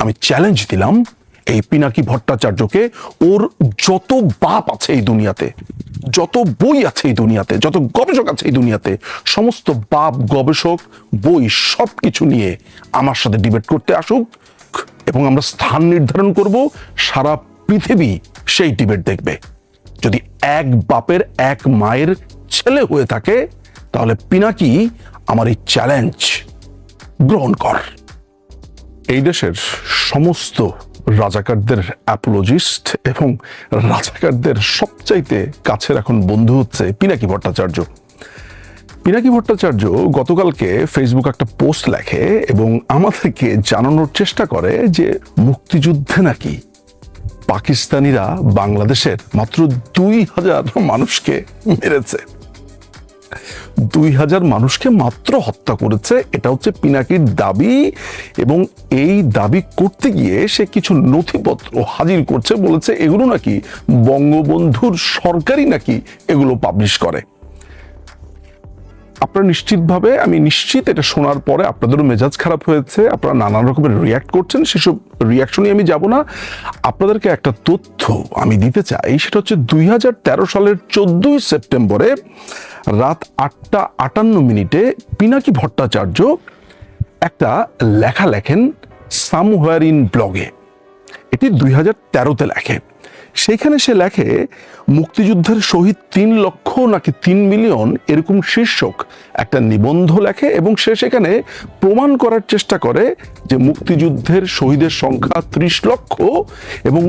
আমি চ্যালেঞ্জ দিলাম এই পিনাকি ভট্টাচার্যকে, ওর যত বাপ আছে এই দুনিয়াতে, যত বই আছে এই দুনিয়াতে, যত গবেষক আছে এই দুনিয়াতে, সমস্ত বাপ, গবেষক, বই সবকিছু নিয়ে আমার সাথে ডিবেট করতে আসুক এবং আমরা স্থান নির্ধারণ করব। সারা পৃথিবী সেই ডিবেট দেখবে। যদি এক বাপের এক মায়ের ছেলে হয়ে থাকে তাহলে পিনাকি আমার এই চ্যালেঞ্জ গ্রহণ কর। এই দেশের সমস্ত রাজাকারদের অ্যাপোলজিস্ট এবং রাজাকারদের সবচাইতে কাছের এখন বন্ধু হচ্ছে পিনাকি ভট্টাচার্য। পিনাকি ভট্টাচার্য গতকালকে ফেসবুক একটা পোস্ট লেখে এবং আমাদেরকে জানানোর চেষ্টা করে যে মুক্তিযুদ্ধে নাকি পাকিস্তানিরা বাংলাদেশের মাত্র 2000 মানুষকে মেরেছে, 2000 মানুষকে মাত্র হত্যা করেছে। এটা হচ্ছে পিনাকির দাবি এবং এই দাবি করতে গিয়ে সে কিছু নথিপত্র হাজির করছে, বলেছে এগুলো নাকি বঙ্গবন্ধুর সরকারই নাকি এগুলো পাবলিশ করে। আপনারা নিশ্চিতভাবে, আমি নিশ্চিত এটা শোনার পরে আপনাদেরও মেজাজ খারাপ হয়েছে, আপনারা নানান রকমের রিয়াক্ট করছেন, সেসব রিয়াকশনে আমি যাব না। আপনাদেরকে একটা তথ্য আমি দিতে চাই, সেটা হচ্ছে 2013 সালের 14 সেপ্টেম্বরে রাত 8টা 58 মিনিটে পিনাকি ভট্টাচার্য একটা লেখা লেখেন সামহোয়ার ইন ব্লগে। এটি 2013-তে লেখে। সেখানে সে লেখে মুক্তিযুদ্ধের শহীদ 3 লক্ষ নাকি 3 মিলিয়ন এরকম শীর্ষক একটা নিবন্ধ লেখে এবং সে সেখানে প্রমাণ করার চেষ্টা করে যে মুক্তিযুদ্ধের শহীদের সংখ্যা 30 লক্ষ এবং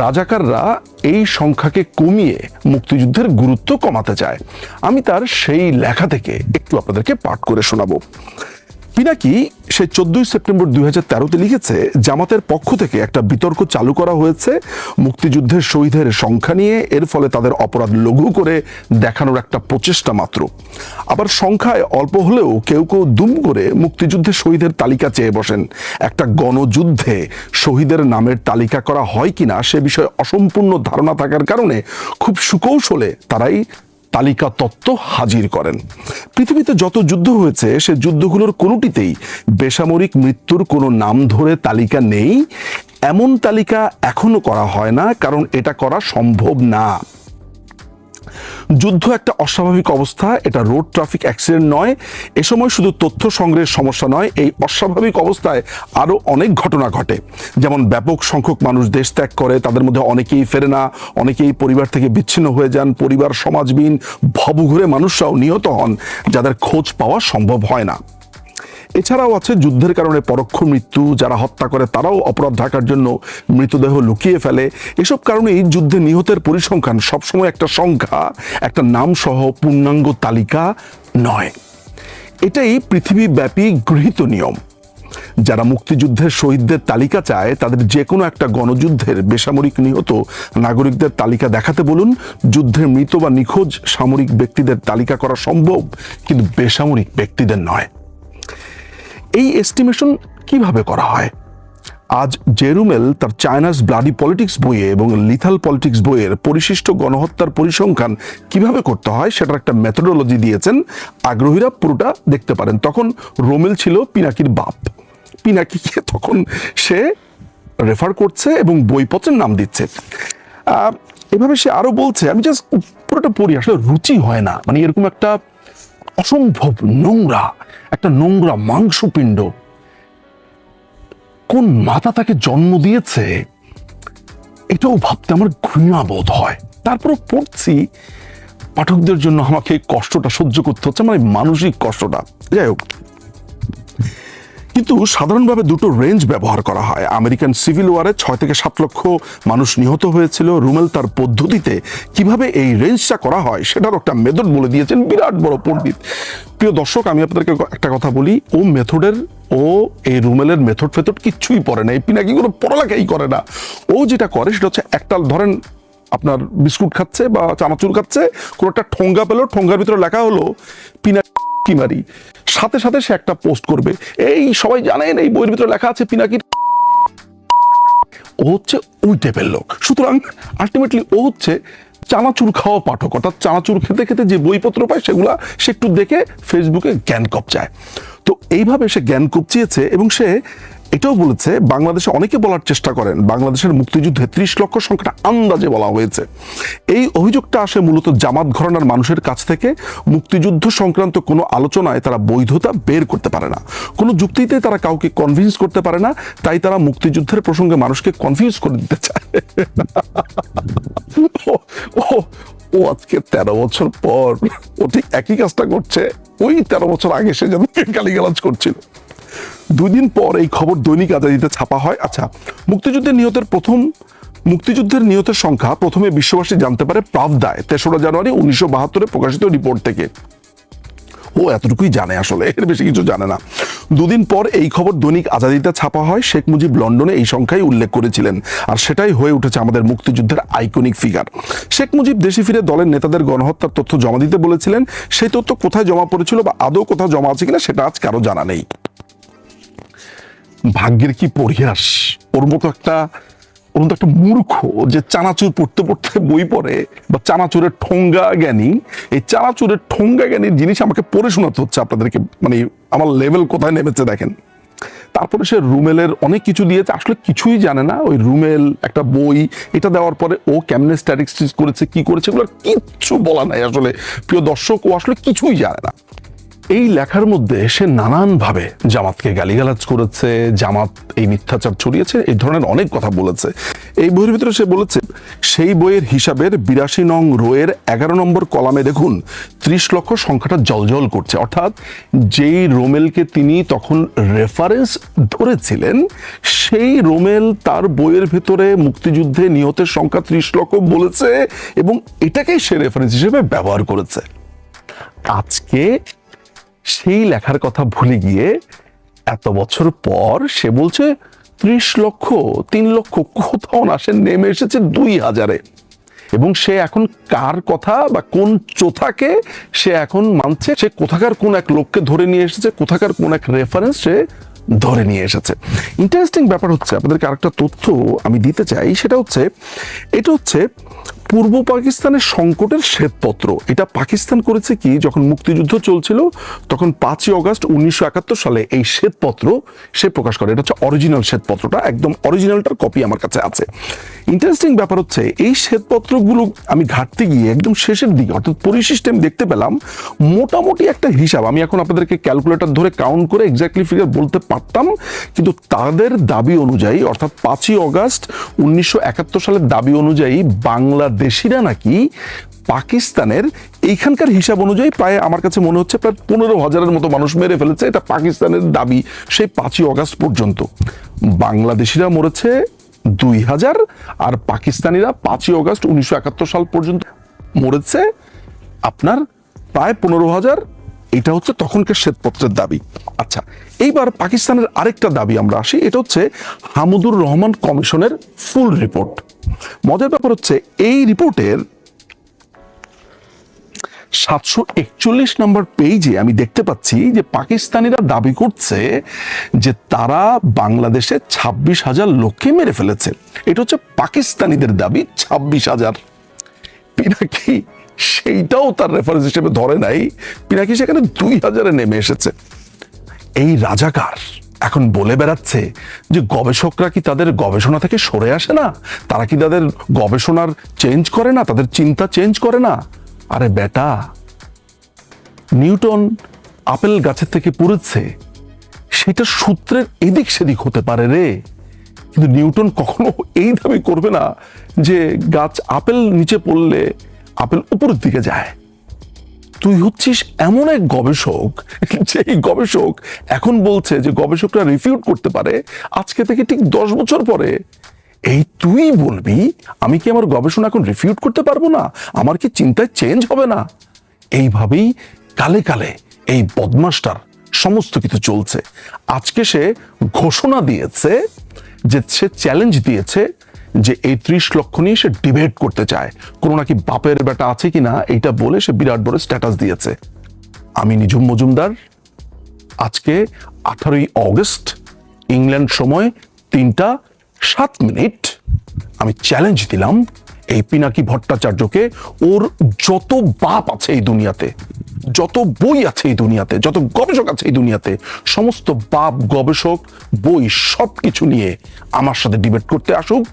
রাজাকাররা এই সংখ্যাকে কমিয়ে মুক্তিযুদ্ধের গুরুত্ব কমাতে চায়। আমি তার সেই লেখা থেকে একটু আপনাদেরকে পাঠ করে শোনাবো। পিনাকি সে 14 সেপ্টেম্বর 2013-তে লিখেছে, জামাতের পক্ষ থেকে একটা বিতর্ক চালু করা হয়েছে মুক্তিযুদ্ধের শহীদের সংখ্যা নিয়ে, এর ফলে তাদের অপরাধ লঘু করে দেখানোর একটা প্রচেষ্টা মাত্র। আবার সংখ্যায় অল্প হলেও কেউ কেউ দুম করে মুক্তিযুদ্ধের শহীদের তালিকা চেয়ে বসেন। একটা গণযুদ্ধে শহীদের নামের তালিকা করা হয় কিনা সে বিষয়ে অসম্পূর্ণ ধারণা থাকার কারণে খুব সুকৌশলে তারাই তালিকা তত্ত্ব হাজির করেন। পৃথিবীতে যত যুদ্ধ হয়েছে সে যুদ্ধগুলোর কোনোটিতেই বেসামরিক মৃত্যুর কোনো নাম ধরে তালিকা নেই। এমন তালিকা এখনো করা হয় না, কারণ এটা করা সম্ভব না। যুদ্ধ একটা অস্বাভাবিক অবস্থা, এটা রোড ট্রাফিক অ্যাক্সিডেন্ট নয়। এ সময় শুধু তথ্য সংগ্রহের সমস্যা নয়, এই অস্বাভাবিক অবস্থায় আরো অনেক ঘটনা ঘটে। যেমন ব্যাপক সংখ্যক মানুষ দেশ ত্যাগ করে, তাদের মধ্যে অনেকেই ফেরে না, অনেকেই পরিবার থেকে বিচ্ছিন্ন হয়ে যান, পরিবার সমাজবিহীন ভবঘুরে মানুষরাও নিহত হন যাদের খোঁজ পাওয়া সম্ভব হয় না। এছাড়াও আছে যুদ্ধের কারণে পরোক্ষ মৃত্যু, যারা হত্যা করে তারাও অপরাধ ঢাকার জন্য মৃতদেহ লুকিয়ে ফেলে। এসব কারণেই যুদ্ধে নিহতের পরিসংখ্যান সবসময় একটা সংখ্যা, একটা নাম সহ পূর্ণাঙ্গ তালিকা নয়। এটাই পৃথিবীব্যাপী গৃহীত নিয়ম। যারা মুক্তিযুদ্ধের শহীদদের তালিকা চায় তাদের যে কোনো একটা গণযুদ্ধের বেসামরিক নিহত নাগরিকদের তালিকা দেখাতে বলুন। যুদ্ধের মৃত বা নিখোঁজ সামরিক ব্যক্তিদের তালিকা করা সম্ভব, কিন্তু বেসামরিক ব্যক্তিদের নয়। এই এস্টিমেশন কিভাবে করা হয়? আজ জেরুমেল তার চায়নাস ব্লাডি পলিটিক্স বইয়ে এবং লিথাল পলিটিক্স বইয়ের পরিশিষ্ট গণহত্যার পরিসংখ্যান কিভাবে করতে হয় সেটার একটা মেথোডোলজি দিয়েছেন। আগ্রহীরা পুরোটা দেখতে পারেন। তখন রোমেল ছিল পিনাকির বাপ। পিনাকিকে তখন সে রেফার করছে এবং বইপত্রের নাম দিচ্ছে। এভাবে সে আরো বলছে, আমি জাস্ট পুরোটা পড়ি, আসলে রুচি হয় না। মানে এরকম একটা অসম্ভব নোংরা, একটা নোংরা মাংসপিণ্ড কোন মাতা তাকে জন্ম দিয়েছে এটাও ভাবতে আমার ঘৃণা বোধ হয়। তারপর পড়ছি, পাঠকদের জন্য আমাকে কষ্টটা সহ্য করতে হচ্ছে, মানে মানসিক কষ্টটা। যাই হোক, কিন্তু সাধারণভাবে দুটো রেঞ্জ ব্যবহার করা হয়। আমেরিকান সিভিল ওয়ারে 6 থেকে 7 লক্ষ মানুষ নিহত হয়েছিল। রুমেল তার পদ্ধতিতে কিভাবে এই রেঞ্জটা করা হয় সেটার একটা মেথড বলে দিয়েছেন, বিরাট বড় পণ্ডিত। প্রিয় দর্শক, আমি আপনাদেরকে একটা কথা বলি, ও এই রুমেলের মেথড কিচ্ছুই পড়ে না। এই পিনাকি কোনো পড়ালেখাই করে না। ও যেটা করে সেটা হচ্ছে, একটা ধরেন আপনার বিস্কুট খাচ্ছে বা চানাচুর খাচ্ছে, কোনো একটা ঠোঙ্গা পেলো, ঠোঙ্গার ভিতরে লেখা হলো পিনাকি মারি, সাথে সাথে সে একটা পোস্ট করবে, এই সবাই জানেন এই বইয়ের ভিতরে লেখা আছে পিনাকির। ও হচ্ছে ওই টাইপের লোক। সুতরাং আলটিমেটলি ও হচ্ছে চানাচুর খাওয়া পাঠক, অর্থাৎ চানাচুর খেতে খেতে যে বইপত্র পায় সেগুলা সে একটু দেখে ফেসবুকে জ্ঞান কপচায়। তো এইভাবে সে জ্ঞান কপচিয়েছে এবং সে এটাও বলেছে, বাংলাদেশে অনেকে বলার চেষ্টা করেন বাংলাদেশের মুক্তিযুদ্ধে 30 লক্ষ সংখ্যাটা আন্দাজে বলা হয়েছে। এই অভিযোগটা আসে মূলত জামাত ঘরানার মানুষের কাছ থেকে। মুক্তিযুদ্ধ সংক্রান্ত কোনো আলোচনায় তারা বৈধতা বের করতে পারে না, কোনো যুক্তিতে তারা কাউকে কনভিন্স করতে পারে না, তাই তারা মুক্তিযুদ্ধের প্রসঙ্গে মানুষকে কনফিউজ করে দিতে চায়। ও আজকে 13 বছর পর ও ঠিক একই কাজটা করছে, ওই 13 বছর আগে সে যাদেরকে গালিগালাজ করছিল। 2 দিন পর এই খবর দৈনিক আজাদিতে ছাপা হয়। আচ্ছা, মুক্তিযুদ্ধের নিহতের সংখ্যা প্রথমে বিশ্ববাসী জানতে পারে প্রাবদায় 3রা জানুয়ারি 1972 প্রকাশিত রিপোর্ট থেকে। ও এতটুকুই জানে, আসলে এর বেশি কিছু জানে না। 2 দিন পর এই খবর দৈনিক আজাদিতে ছাপা হয়। শেখ মুজিব লন্ডনে এই সংখ্যাই উল্লেখ করেছিলেন, আর সেটাই হয়ে উঠেছে আমাদের মুক্তিযুদ্ধের আইকনিক ফিগার। শেখ মুজিব দেশে ফিরে দলের নেতাদের গণহত্যার তথ্য জমা দিতে বলেছিলেন। সেই তথ্য কোথায় জমা পড়েছিল বা আদৌ কোথাও জমা আছে কিনা সেটা আজ কারো জানা নেই। ভাগ্যের কি পরিহাস, ওর মতো একটা মূর্খ যে চানাচুর পড়তে পড়তে বই পড়ে, বা চানাচুরের ঠোঙ্গা জ্ঞানী, এই চানাচুরের ঠোঙ্গা জ্ঞানীর জিনিস আমাকে পড়ে শোনাতে হচ্ছে আপনাদেরকে। মানে আমার লেভেল কোথায় নেমেছে দেখেন। তারপরে সে রুমেলের অনেক কিছু দিয়েছে, আসলে কিছুই জানে না। ওই রুমেল একটা বই, এটা দেওয়ার পরে ও কেমনে স্ট্যাটিস্টিক্স করেছে, কি করেছে, এগুলো কিচ্ছু বলা নাই। আসলে প্রিয় দর্শক, ও আসলে কিছুই জানে না। এই লেখার মধ্যে সে নানানভাবে জামাতকে গালিগালাজ করেছে, জামাত এই মিথ্যাচার ছড়িয়েছে, এই ধরনের অনেক কথা বলেছে। এই বইয়ের ভিতরে সে বলেছে, সেই বইয়ের হিসাবের 82 নং রোয়ের 11 নম্বর কলামে দেখুন 30 লক্ষ সংখ্যাটা জলজল করছে। অর্থাৎ যেই রোমেলকে তিনি তখন রেফারেন্স ধরেছিলেন, সেই রোমেল তার বইয়ের ভিতরে মুক্তিযুদ্ধে নিহতের সংখ্যা 30 লক্ষ বলেছে, এবং এটাকেই সে রেফারেন্স হিসেবে ব্যবহার করেছে। আজকে সেই লেখার কথা ভুলে গিয়ে এত বছর পর সে বলছে 30 লক্ষ, 3 লক্ষ কোথাও না, সে নেমে এসেছে 2000-এ। এবং সে এখন কার কথা বা কোন চোথাকে সে এখন মানছে, সে কোথাকার কোন এক লোককে ধরে নিয়ে এসেছে, কোথাকার কোন এক রেফারেন্স সে ধরে নিয়ে এসেছে। ইন্টারেস্টিং ব্যাপার হচ্ছে, আপনাদেরকে আরেকটা তথ্য আমি দিতে চাই, সেটা হচ্ছে এটা হচ্ছে পূর্ব পাকিস্তানের সংকটের শ্বেতপত্র। এটা পাকিস্তান করেছে কি, যখন মুক্তিযুদ্ধ চলছিল তখন 5ই অগাস্ট 1971 সালে এই শ্বেতপত্র সে প্রকাশ করে। এটা হচ্ছে অরিজিনাল শ্বেতপত্রটা, একদম অরিজিনালটার কপি আমার কাছে আছে। ইন্টারেস্টিং ব্যাপার হচ্ছে, এই শ্বেতপত্রগুলো আমি ঘাটতে গিয়ে একদম শেষের দিকে, অর্থাৎ পরিশিষ্টে আমি দেখতে পেলাম মোটামুটি একটা হিসাব। আমি এখন আপনাদেরকে ক্যালকুলেটর ধরে কাউন্ট করে এক্স্যাক্টলি ফিগার বলতে পারতাম, কিন্তু তাদের দাবি অনুযায়ী, অর্থাৎ 5ই অগাস্ট 1971 সালের দাবি অনুযায়ী বাংলাদেশিরা নাকি পাকিস্তানের এইখানকার হিসাব অনুযায়ী প্রায়, আমার কাছে মনে হচ্ছে প্রায় 15,000-এর মতো মানুষ মেরে ফেলেছে। এটা পাকিস্তানের দাবি সেই 5ই অগাস্ট পর্যন্ত। বাংলাদেশিরা মরেছে 2000, আর পাকিস্তানিরা 5ই অগাস্ট 1971 সাল পর্যন্ত মরেছে আপনার প্রায় 15,000। এটা হচ্ছে তখনকার শ্বেতপত্রের দাবি। আচ্ছা, এইবার পাকিস্তানের আরেকটা দাবি আমরা আসি, এটা হচ্ছে হামিদুর রহমান কমিশনের ফুল রিপোর্ট। মজার ব্যাপার হচ্ছে, এই রিপোর্টের 741 নম্বর পেজে আমি দেখতে পাচ্ছি যে পাকিস্তানিরা দাবি করছে যে তারা বাংলাদেশে 26,000 লোককে মেরে ফেলেছে। এটা হচ্ছে পাকিস্তানিদের দাবি, 26,000। পিনাকি সেইটাও তার রেফারেন্স হিসেবে ধরে নাই, পিনাকি সেখানে 2000-এ নেমে এসেছে। এই রাজাকার এখন বলে বেড়াচ্ছে যে গবেষকরা কি তাদের গবেষণা থেকে সরে আসে না, তারা কি তাদের গবেষণার চেঞ্জ করে না, তাদের চিন্তা চেঞ্জ করে না। আরে বেটা, নিউটন আপেল গাছের থেকে পড়েছে, সেটা সূত্রের এদিক সেদিক হতে পারে রে, কিন্তু নিউটন কখনো এই দাবি করবে না যে গাছ আপেল নিচে পড়লে আপেল উপরের দিকে যায়। তুই হচ্ছিস এমন এক গবেষক, যেই গবেষক এখন বলছে যে গবেষকরা রিফিউট করতে পারে আজকে থেকে ঠিক 10 বছর পরে। এই তুই বলবি আমি কি আমার গবেষণা এখন রিফিউট করতে পারবো না, আমার কি চিন্তায় চেঞ্জ হবে না? এইভাবেই কালে কালে এই বদমাসটার সমস্ত কিছু চলছে। আজকে সে ঘোষণা দিয়েছে যে সে চ্যালেঞ্জ দিয়েছে যে এই 30 লক্ষ নিয়ে সে ডিবেট করতে চায়, কোনো নাকি বাপের বেটা আছে কিনা এইটা বলে সে বিরাট বড় স্ট্যাটাস দিয়েছে। আমি নিঝুম মজুমদার, আজকে 18ই অগস্ট ইংল্যান্ড সময় 3:07 আমি চ্যালেঞ্জ দিলাম এই পিনাকি ভট্টাচার্যকে, ওর যত বাপ আছে এই দুনিয়াতে যত বই আছে এই দুনিয়াতে, যত গবেষক আছে এই দুনিয়াতে, সমস্ত বাপ গবেষক বই সবকিছু নিয়ে আমার সাথে ডিবেট করতে আসুক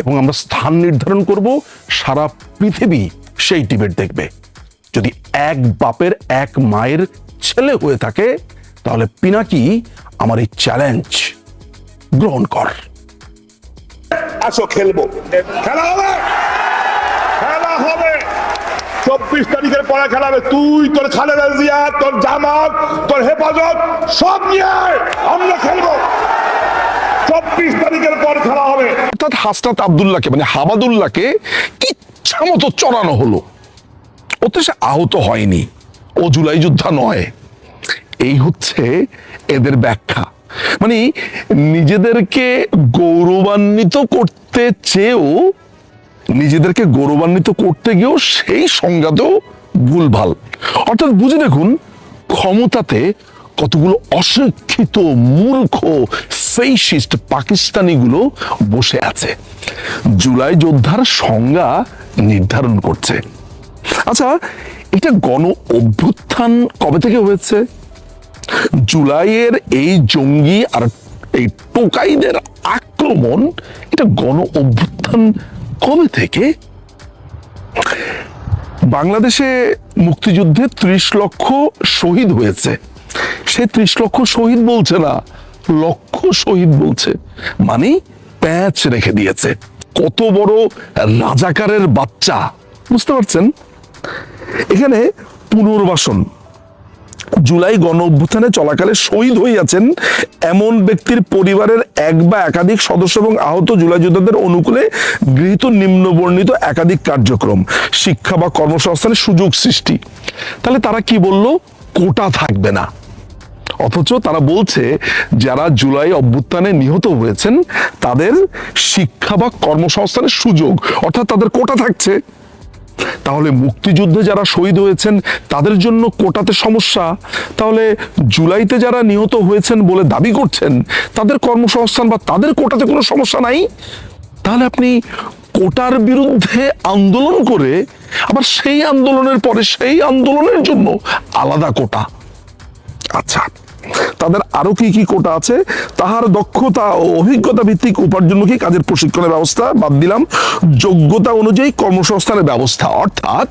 এবং আমরা স্থান নির্ধারণ করব, সারা পৃথিবী সেই ডিবেট দেখবে। যদি এক বাপের এক মায়ের ছেলে হয়ে থাকে তাহলে পিনাকি আমার এই চ্যালেঞ্জ গ্রহণ কর। আসো খেলবো, খেলা হবে, খেলা হবে। 24 তারিখের পরে খেলা হবে। তুই তোর খালেদা জিয়া, তোর জামাত, তোর হেফাজত সব নিয়ে আয়, আমরা খেলবো। 24 তারিখের পর খেলা হবে। অর্থাৎ হাসনাত আব্দুল্লাহকে মানে হাবাদুল্লাহকে ইচ্ছা মতো চড়ানো হলো, ওতে সে আহত হয়নি, ও জুলাই যোদ্ধা নয়। এই হচ্ছে এদের ব্যাখ্যা। মানে নিজেদেরকে গৌরবান্বিত করতে চেয়েও, নিজেদেরকে গৌরবান্বিত করতে গিয়েও সেই সংজ্ঞাতেও ভুলভাল। অর্থাৎ বুঝে দেখুন ক্ষমতাতে কতগুলো অশিক্ষিত মূর্খ ফেসিস্ট পাকিস্তানিগুলো বসে আছে, জুলাই যোদ্ধার সংজ্ঞা নির্ধারণ করছে। আচ্ছা, এটা গণ অভ্যুত্থান কবে থেকে হয়েছে? জুলাইয়ের এই জঙ্গি আর এই টোকাইদের আক্রমণ, এটা গণ অভ্যুত্থান কবে থেকে? বাংলাদেশে মুক্তিযুদ্ধে 30 লক্ষ শহীদ হয়েছে, সে 30 লক্ষ শহীদ বলছে না, লক্ষ শহীদ বলছে, মানে প্যাচ রেখে দিয়েছে। কত বড় রাজাকারের বাচ্চা, বুঝতে পারছেন? এখানে পুনর্বাসন, জুলাই গণ অভ্যুত্থানে চলাকালে শহীদ হইয়াছেন এমন ব্যক্তির পরিবারের এক বা একাধিক সদস্য এবং আহত জুলাই যোদ্ধাদের অনুকূলে গৃহীত নিম্নবর্ণিত একাধিক কার্যক্রম, শিক্ষা বা কর্মসংস্থানের সুযোগ সৃষ্টি। তাহলে তারা কি বলল? কোটা থাকবে না। অথচ তারা বলছে যারা জুলাই অভ্যুত্থানে নিহত হয়েছেন তাদের শিক্ষা বা কর্মসংস্থানের সুযোগ, অর্থাৎ তাদের কোটা থাকছে। তাহলে মুক্তিযুদ্ধে যারা শহীদ হয়েছেন তাদের জন্য কোটাতে সমস্যা, তাহলে জুলাইতে যারা নিহত হয়েছেন বলে দাবি করছেন তাদের কর্মসংস্থান বা তাদের কোটাতে কোনো সমস্যা নাই? তাহলে আপনি কোটার বিরুদ্ধে আন্দোলন করে আবার সেই আন্দোলনের পরে সেই আন্দোলনের জন্য আলাদা কোটা। আচ্ছা, তাদের আরো কি কি কোটা আছে? তাহার দক্ষতা ও অভিজ্ঞতা ভিত্তিক উপার্জনমুখী কাজের প্রশিক্ষণের ব্যবস্থা, বাদ দিলাম, যোগ্যতা অনুযায়ী কর্মসংস্থানের ব্যবস্থা। অর্থাৎ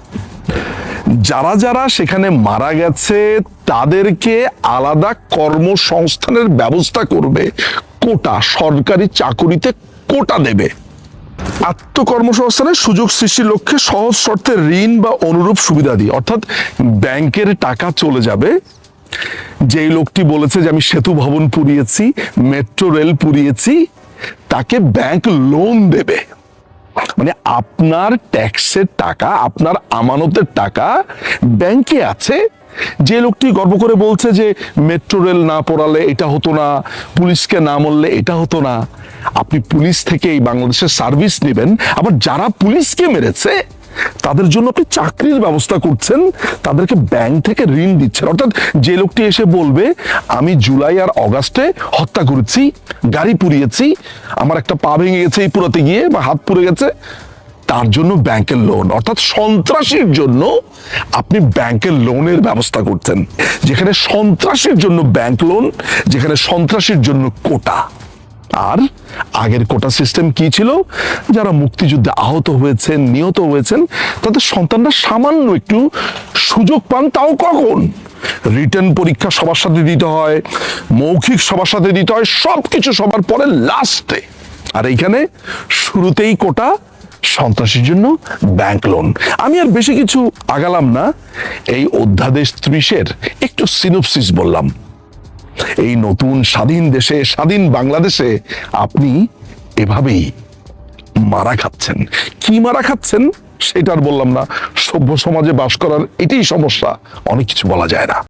যারা যারা সেখানে মারা গেছে তাদেরকে আলাদা কর্মসংস্থানের ব্যবস্থা করবে, কোটা, সরকারি চাকুরিতে কোটা দেবে। আত্মকর্মসংস্থানের সুযোগ সৃষ্টির লক্ষ্যে সহজ শর্তে ঋণ বা অনুরূপ সুবিধা দিয়ে, অর্থাৎ ব্যাংকের টাকা চলে যাবে। যেই লোকটি বলেছে যে আমি সেতু ভবন পুড়িয়েছি, মেট্রো রেল পুড়িয়েছি, তাকে ব্যাংক লোন দেবে। মানে আপনার ট্যাক্সের টাকা, আপনার আমানতের টাকা ব্যাংকে আছে। যে লোকটি গর্ব করে বলছে যে মেট্রো রেল না পোড়ালে এটা হতো না, পুলিশকে না মরলে এটা হতো না, আপনি পুলিশ থেকে এই বাংলাদেশের সার্ভিস নেবেন, আবার যারা পুলিশকে মেরেছে তাদের জন্য আপনি চাকরির ব্যবস্থা করছেন, তাদেরকে ব্যাংক থেকে ঋণ দিচ্ছেন। অর্থাৎ যে লোকটি এসে বলবে আমি জুলাই আর অগাস্টে হত্যা করেছি, গাড়ি পুড়িয়েছি, আমার একটা পা ভেঙে গেছে এই পুরাতে গিয়ে বা হাত পুড়ে গেছে, তার জন্য ব্যাংকের লোন। অর্থাৎ সন্ত্রাসীর জন্য আপনি ব্যাংকের লোনের ব্যবস্থা করছেন। যেখানে সন্ত্রাসীর জন্য ব্যাংক লোন, যেখানে সন্ত্রাসীর জন্য কোটা। আর আগের কোটা সিস্টেম কি ছিল? যারা মুক্তিযুদ্ধে আহত হয়েছেন, নিহত হয়েছেন, তাদের সন্তানরা সামান্য একটু সুযোগ পান, তাও কখন? রিটেন পরীক্ষা সবার সাথে দিতে হয়, মৌখিক সবার সাথে দিতে হয়, সবকিছু সবার পরে লাস্টে। আর এইখানে শুরুতেই কোটা, সন্ত্রাসীর জন্য ব্যাংক লোন। আমি আর বেশি কিছু আগালাম না, এই অধ্যাদেশ 30-এর একটু সিনোপসিস বললাম। এই নতুন স্বাধীন দেশে, স্বাধীন বাংলাদেশে আপনি এভাবেই মারা খাচ্ছেন। কি মারা খাচ্ছেন সেটা আর বললাম না, সভ্য সমাজে বাস করার এটাই সমস্যা, অনেক কিছু বলা যায় না।